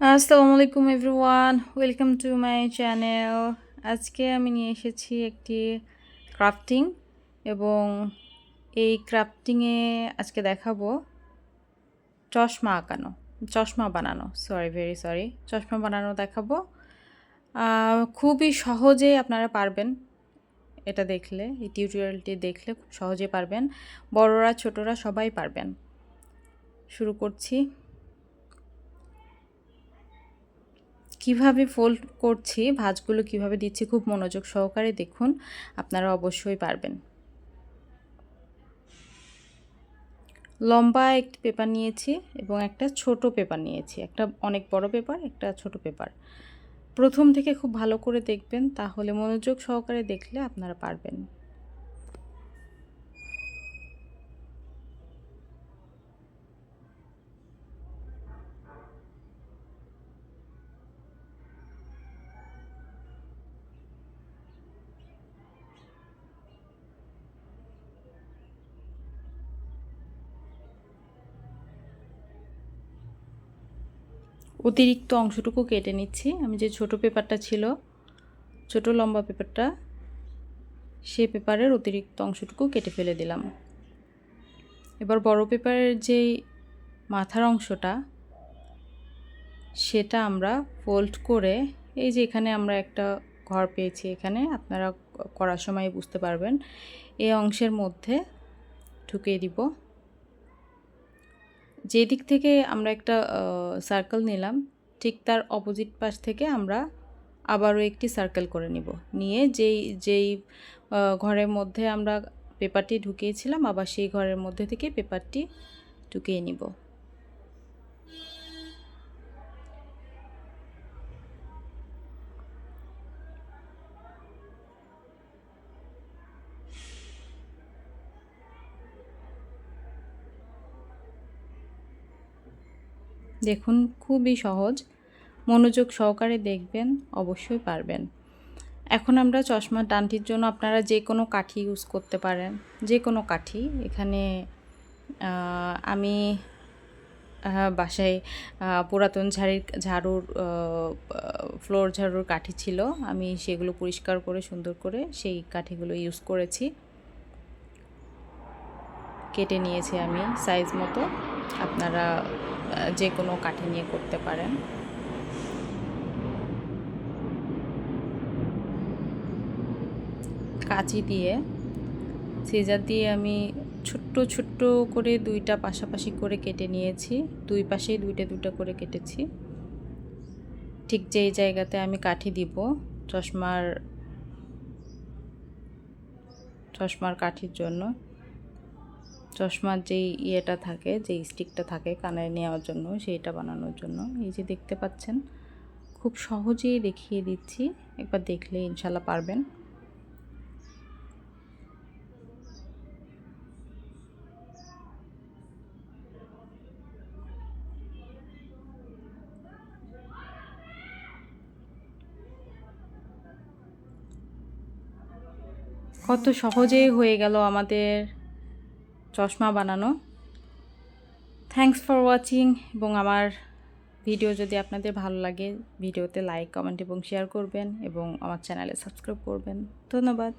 আসসালামু আলাইকুম everyone, welcome to my channel. আজকে আমি নিয়ে এসেছি একটি ক্রাফটিং এবং এই ক্রাফটিংয়ে আজকে দেখাবো চশমা বানানো, ভেরি সরি, চশমা বানানো দেখাবো। খুবই সহজে আপনারা পারবেন। এটা দেখলে, এই টিউটোরিয়ালটি দেখলে খুব সহজে পারবেন। বড়রা ছোটরা সবাই পারবেন। শুরু করছি। কিভাবে ফোল্ড করছি, ভাঁজগুলো কিভাবে দিচ্ছি, খুব মনোযোগ সহকারে দেখুন, আপনারা অবশ্যই পারবেন। লম্বা একটি পেপার নিয়েছি এবং একটা ছোট পেপার নিয়েছি, একটা অনেক বড় পেপার, একটা ছোট পেপার। প্রথম থেকে খুব ভালো করে দেখবেন, তাহলে মনোযোগ সহকারে দেখলে আপনারা পারবেন। অতিরিক্ত অংশটুকু কেটে নিচ্ছি। আমি যে ছোট পেপারটা ছিল, ছোট লম্বা পেপারটা, সেই পেপারের অতিরিক্ত অংশটুকু কেটে ফেলে দিলাম। এবার বড় পেপারের যেই মাথার অংশটা, সেটা আমরা ফোল্ড করে, এই যে এখানে আমরা একটা ঘর পেয়েছি, এখানে আপনারা করার সময় বুঝতে পারবেন, এই অংশের মধ্যে ঢুকিয়ে দিব। যে দিক থেকে আমরা একটা সার্কেল নিলাম, ঠিক তার অপোজিট পাশ থেকে আমরা আবারও একটি সার্কেল করে নিব। নিয়ে যেই ঘরের মধ্যে আমরা পেপারটি ঢুকিয়েছিলাম, আবার সেই ঘরের মধ্যে থেকে পেপারটি ঢুকিয়ে নিব। দেখুন, খুবই সহজ, মনোযোগ সহকারে দেখবেন, অবশ্যই পারবেন। এখন আমরা চশমার ডানটির জন্য আপনারা যে কোনো কাঠি ইউজ করতে পারেন, যে কোনো কাঠি। এখানে আমি বাসায় পুরাতন ঝাড়ুর ফ্লোর ঝাড়ুর কাঠি ছিল, আমি সেগুলো পরিষ্কার করে সুন্দর করে সেই কাঠিগুলো ইউজ করেছি। কেটে নিয়েছি আমি সাইজ মতো, আপনারা যে কোনো কাঠি নিয়ে করতে পারেন। কাঁচি দিয়ে, সিজার দিয়ে আমি ছোট্ট ছোট্ট করে দুইটা পাশাপাশি করে কেটে নিয়েছি, দুই পাশেই দুইটা দুইটা করে কেটেছি। ঠিক যেই জায়গাতে আমি কাঠি দিব, চশমার কাঠির জন্য, চশমার যেই ইয়েটা থাকে, যেই স্টিকটা থাকে কানে নেওয়ার জন্য, সেইটা বানানোর জন্য, এই যে দেখতে পাচ্ছেন, খুব সহজেই দেখিয়ে দিচ্ছি, একবার দেখলে ইনশাল্লাহ পারবেন। কত সহজেই হয়ে গেল আমাদের চশমা বানানো। Thanks for watching. এবং আমার ভিডিও যদি আপনাদের ভালো লাগে, ভিডিওতে লাইক, কমেন্ট এবং শেয়ার করবেন এবং আমার চ্যানেলে সাবস্ক্রাইব করবেন। ধন্যবাদ।